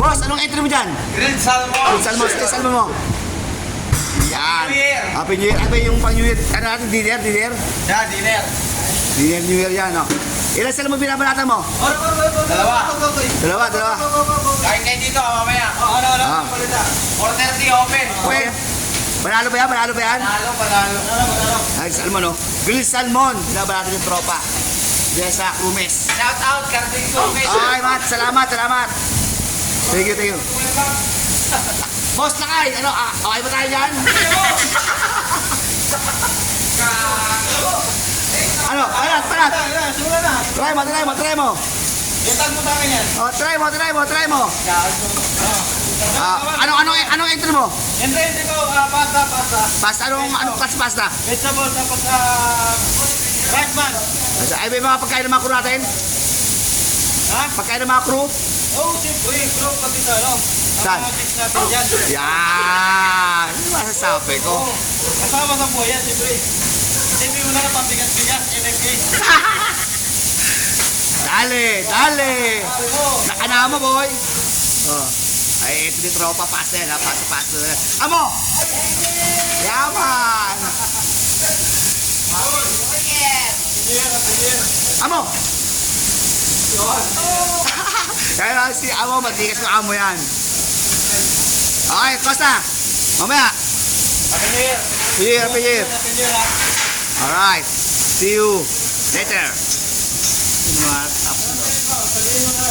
Boss, anong entry mo dyan? Grilled salmon. Salmon, sige, salmon mo. Yan. New Year. Happy New Year. Ano ba yung pang New Year? Ano natin? Dinner? Yeah, dinner. Dinner New Year yan, no? Ilan salmon binabalatan mo? Dalawa. Dalawa. Kain kayo dito, mamaya. Ah. 4:30 open. Okay. Panalo ba yan? Panalo. Panalo. Ay, salmon, no? Grilled salmon. Binabalatan yung tropa. Diyan sa Kumes. Shout out, Carding Gomez. Okay, Matt. Salamat. Thank you. Boss Lakay, ano, okay ba tayo dyan? Ano, parat. Try mo. Itan mo sa akin yan. Oh, try mo. Anong entry mo? Entry ko, pasta. Pasta, anong pasta? Vegetable, tapos rice man. Ay, may mga pagkain ng mga crew natin? Ha? Pagkain ng mga crew? Oh, siyempre, bro, pati sa ano. Saan? Ang mga tips natin dyan. Yan! Ano masasabi ko? Kasama sa buhay yan, siyempre. Siyempre mo na na pabigas-bigas, NFK. Dali! Sabi mo. Nakanama, boy! Oh. Ay, ito ni tropa, pasta yan, ha? Pasta. Amo! Yaman! Amo! Kaya si Amo, matigas ng amo yan. Okay, Costa! Mamaya! Happy New Year. Happy Year! Happy New Year, ha? Alright, see you later. Mga tapos na. Sabihin mo na,